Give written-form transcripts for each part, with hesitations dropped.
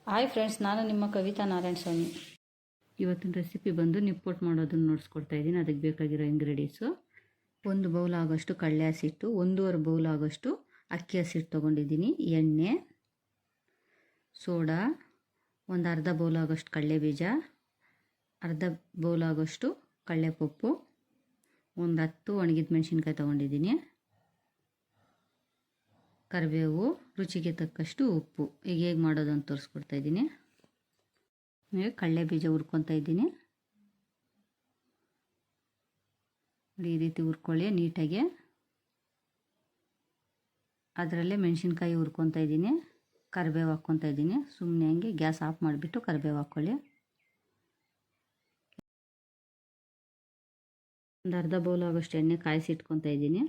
Hi friends, ನಾನು ನಿಮ್ಮ ಕವಿತಾ ನಾರಾಯಣ ಸ್ವಾಮಿ. ಇವತ್ತಿನ ರೆಸಿಪಿ ಬಂದು ನಿಪ್ಪಟ್ಟು ಮಾಡೋದನ್ನು ನೋಡಿಸ್ಕೊಡ್ತಾ ಇದ್ದೀನಿ. ಅದಕ್ಕೆ ಬೇಕಾಗಿರೋ ಇಂಗ್ರೀಡಿಯೆಂಟ್ಸು: 1 ಬೌಲ್ ಆಗೋಷ್ಟು ಕಡಲೆ ಹಸಿಟ್ಟು, 1.5 ಬೌಲ್ ಆಗೋಷ್ಟು ಅಕ್ಕಿ ಹಸಿಟ್ಟು ತೊಗೊಂಡಿದ್ದೀನಿ, ಎಣ್ಣೆ, ಸೋಡಾ, ಒಂದು ಅರ್ಧ ಬೌಲ್ ಆಗೋಷ್ಟು ಕಡಲೆ ಬೀಜ, ಅರ್ಧ ಬೌಲ್ ಆಗೋಷ್ಟು ಕಡಲೆಪಪ್ಪು, ಒಂದು 10 ಒಣಗಿದ ಮೆಣಸಿನ್ಕಾಯಿ ತೊಗೊಂಡಿದ್ದೀನಿ, ಕರಿಬೇವು, ರುಚಿಗೆ ತಕ್ಕಷ್ಟು ಉಪ್ಪು. ಈಗ ಹೇಗೆ ಮಾಡೋದು ಅಂತ ತೋರಿಸ್ಕೊಡ್ತಾ ಇದ್ದೀನಿ. ಕಡಲೆ ಬೀಜ ಹುರ್ಕೊತಾ ಇದ್ದೀನಿ. ಈ ರೀತಿ ಹುರ್ಕೊಳ್ಳಿ ನೀಟಾಗಿ. ಅದರಲ್ಲೇ ಮೆಣಸಿನ್ಕಾಯಿ ಹುರ್ಕೊತಾ ಇದ್ದೀನಿ, ಕರಿಬೇವು ಹಾಕ್ಕೊತಾ ಇದ್ದೀನಿ. ಸುಮ್ಮನೆ ಹಂಗೆ ಗ್ಯಾಸ್ ಆಫ್ ಮಾಡಿಬಿಟ್ಟು ಕರಿಬೇವು ಹಾಕ್ಕೊಳ್ಳಿ. ಒಂದು ಅರ್ಧ ಬೌಲ್ ಆಗೋಷ್ಟು ಎಣ್ಣೆ ಕಾಯಿಸಿಟ್ಕೊತಾ ಇದ್ದೀನಿ.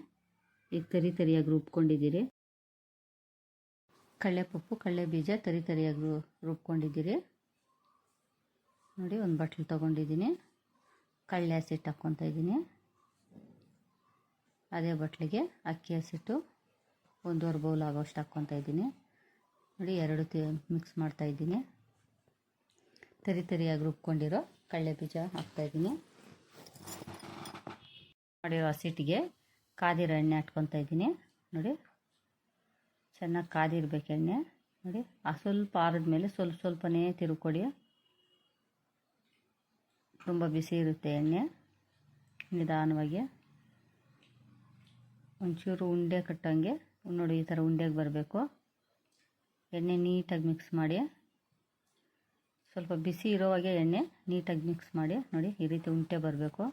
ಈಗ ತರಿಯಾಗಿ ರುಬ್ಕೊಂಡಿದ್ದೀರಿ. ಕಡಲೆಪಪ್ಪು, ಕಡಲೆ ಬೀಜ ತರಿಯಾಗಿ ರುಬ್ಕೊಂಡಿದ್ದೀರಿ. ನೋಡಿ, ಒಂದು ಬಟ್ಲು ತೊಗೊಂಡಿದ್ದೀನಿ. ಕಡಲೆ ಹಸಿಟ್ಟು ಹಾಕ್ಕೊತಾ ಇದ್ದೀನಿ. ಅದೇ ಬಟ್ಲಿಗೆ ಅಕ್ಕಿ ಹಸಿಟ್ಟು 1.5 ಬೌಲ್ ಆಗೋಷ್ಟು ಹಾಕ್ಕೊತಾ ಇದ್ದೀನಿ. ನೋಡಿ, 2 ಮಿಕ್ಸ್ ಮಾಡ್ತಾಯಿದ್ದೀನಿ. ತರಿಯಾಗಿ ರುಬ್ಕೊಂಡಿರೋ ಕಡಲೆ ಬೀಜ ಹಾಕ್ತಾಯಿದ್ದೀನಿ. ಮಾಡಿರೋ ಹಸಿಟ್ಟಿಗೆ ಕಾದಿರೋ ಎಣ್ಣೆ ಹಾಕ್ಕೊತಾ ಇದ್ದೀನಿ. ನೋಡಿ, ಚೆನ್ನಾಗಿ ಕಾದಿರ್ಬೇಕು ಎಣ್ಣೆ. ನೋಡಿ, ಸ್ವಲ್ಪ ಆರಿದ್ಮೇಲೆ ಸ್ವಲ್ಪನೇ ತಿರುಕೊಡಿ. ತುಂಬ ಬಿಸಿ ಇರುತ್ತೆ ಎಣ್ಣೆ. ನಿಧಾನವಾಗಿ ಒಂಚೂರು ಉಂಡೆ ಕಟ್ಟಂಗೆ ನೋಡಿ, ಈ ಥರ ಉಂಡೆಗೆ ಬರಬೇಕು. ಎಣ್ಣೆ ನೀಟಾಗಿ ಮಿಕ್ಸ್ ಮಾಡಿ. ಸ್ವಲ್ಪ ಬಿಸಿ ಇರೋವಾಗೆ ಎಣ್ಣೆ ನೀಟಾಗಿ ಮಿಕ್ಸ್ ಮಾಡಿ. ನೋಡಿ, ಈ ರೀತಿ ಉಂಡೆ ಬರಬೇಕು.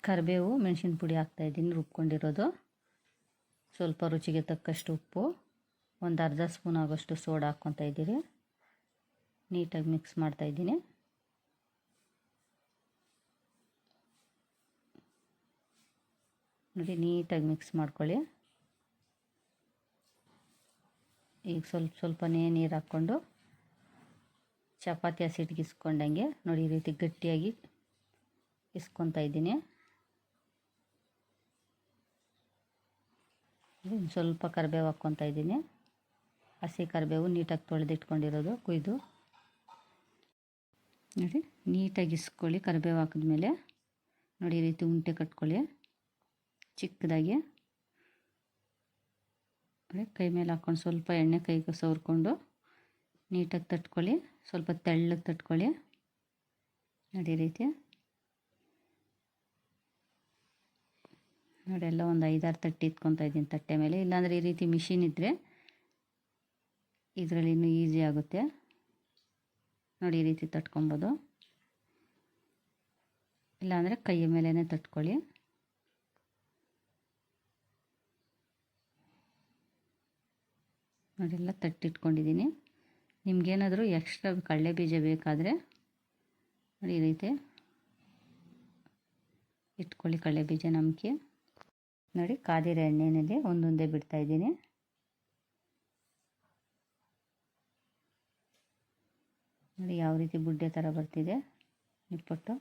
ಕರಿಬೇವು, ಮೆಣಸಿನ ಪುಡಿ ಹಾಕ್ತಾಯಿದ್ದೀನಿ ರುಬ್ಕೊಂಡಿರೋದು. ಸ್ವಲ್ಪ ರುಚಿಗೆ ತಕ್ಕಷ್ಟು ಉಪ್ಪು, ಒಂದು ಅರ್ಧ ಸ್ಪೂನ್ ಆಗೋಷ್ಟು ಸೋಡಾ ಹಾಕ್ಕೊತಾ ಇದ್ದೀರಿ. ನೀಟಾಗಿ ಮಿಕ್ಸ್ ಮಾಡ್ತಾಯಿದ್ದೀನಿ. ನೋಡಿ, ನೀಟಾಗಿ ಮಿಕ್ಸ್ ಮಾಡ್ಕೊಳ್ಳಿ. ಈಗ ಸ್ವಲ್ಪನೇ ನೀರು ಹಾಕ್ಕೊಂಡು ಚಪಾತಿ ಹಸಿಟ್ಟಿಗೆ ಇಸ್ಕೊಂಡಂಗೆ ನೋಡಿ, ಈ ರೀತಿ ಗಟ್ಟಿಯಾಗಿ ಇಸ್ಕೊತಾ ಇದ್ದೀನಿ. ಸ್ವಲ್ಪ ಕರಿಬೇವು ಹಾಕ್ಕೊತಾ ಇದ್ದೀನಿ. ಹಸಿ ಕರಿಬೇವು ನೀಟಾಗಿ ತೊಳೆದಿಟ್ಕೊಂಡಿರೋದು, ಕುಯ್ದು. ನೋಡಿ, ನೀಟಾಗಿ ಇಸ್ಕೊಳ್ಳಿ. ಕರಿಬೇವು ಹಾಕಿದ್ಮೇಲೆ ನೋಡಿ, ಈ ರೀತಿ ಉಂಡೆ ಕಟ್ಕೊಳ್ಳಿ ಚಿಕ್ಕದಾಗಿ. ಕೈ ಮೇಲೆ ಹಾಕ್ಕೊಂಡು ಸ್ವಲ್ಪ ಎಣ್ಣೆ ಕೈಗೆ ಸವರ್ಕೊಂಡು ನೀಟಾಗಿ ತಟ್ಕೊಳ್ಳಿ. ಸ್ವಲ್ಪ ತೆಳ್ಳಗೆ ತಟ್ಕೊಳ್ಳಿ. ನೋಡಿ, ಈ ರೀತಿ. ನೋಡಿ, ಎಲ್ಲ ಒಂದು 5-6 ತಟ್ಟೆ ಇಟ್ಕೊತಾ ಇದ್ದೀನಿ ತಟ್ಟೆ ಮೇಲೆ. ಇಲ್ಲಾಂದರೆ ಈ ರೀತಿ ಮಿಷಿನ್ ಇದ್ದರೆ ಇದರಲ್ಲಿ ಇನ್ನೂ ಈಸಿ ಆಗುತ್ತೆ. ನೋಡಿ, ಈ ರೀತಿ ತಟ್ಕೊಬೋದು. ಇಲ್ಲಾಂದರೆ ಕೈಯ ಮೇಲೇ ತಟ್ಕೊಳ್ಳಿ. ನೋಡಿ, ಎಲ್ಲ ತಟ್ಟಿಟ್ಕೊಂಡಿದ್ದೀನಿ. ನಿಮಗೇನಾದರೂ ಎಕ್ಸ್ಟ್ರಾ ಕಡಲೆ ಬೀಜ ಬೇಕಾದರೆ ನೋಡಿ, ಈ ರೀತಿ ಇಟ್ಕೊಳ್ಳಿ ಕಡಲೆ ಬೀಜ ನಮ್ಗೆ. ನೋಡಿ, ಕಾದಿರೋ ಎಣ್ಣೆಯಲ್ಲಿ ಒಂದೊಂದೇ ಬಿಡ್ತಾಯಿದ್ದೀನಿ. ನೋಡಿ, ಯಾವ ರೀತಿ ಬುಡ್ಡೆ ಥರ ಬರ್ತಿದೆ ನಿಪ್ಪಟ್ಟು.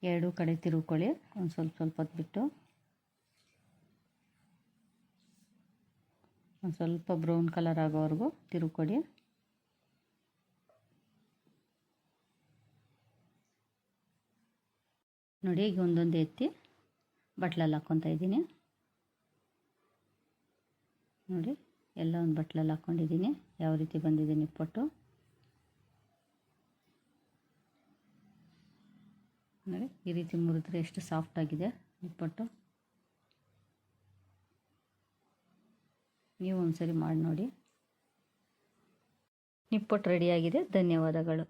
2 ಕಡೆ ತಿರುಗ್ಕೊಳ್ಳಿ. ಒಂದು ಸ್ವಲ್ಪ ಹೊತ್ತು ಬಿಟ್ಟು ಒಂದು ಸ್ವಲ್ಪ ಬ್ರೌನ್ ಕಲರ್ ಆಗೋವರೆಗೂ ತಿರುಗ್ಕೊಡಿ. ನೋಡಿ, ಈಗ ಒಂದೊಂದೇ ಎತ್ತಿ ಬಟ್ಲಲ್ಲಿ ಹಾಕ್ಕೊತಾ ಇದ್ದೀನಿ. ನೋಡಿ, ಎಲ್ಲ ಒಂದು ಬಟ್ಲಲ್ಲಿ ಹಾಕ್ಕೊಂಡಿದ್ದೀನಿ. ಯಾವ ರೀತಿ ಬಂದಿದೆ ನಿಪ್ಪಟ್ಟು ನೋಡಿ. ಈ ರೀತಿ ಮುರಿದ್ರೆ ಎಷ್ಟು ಸಾಫ್ಟಾಗಿದೆ ನಿಪ್ಪಟ್ಟು. ನೀವು ಒಂದ್ಸರಿ ಮಾಡಿ ನೋಡಿ. ನಿಪ್ಪಟ್ಟು ರೆಡಿಯಾಗಿದೆ. ಧನ್ಯವಾದಗಳು.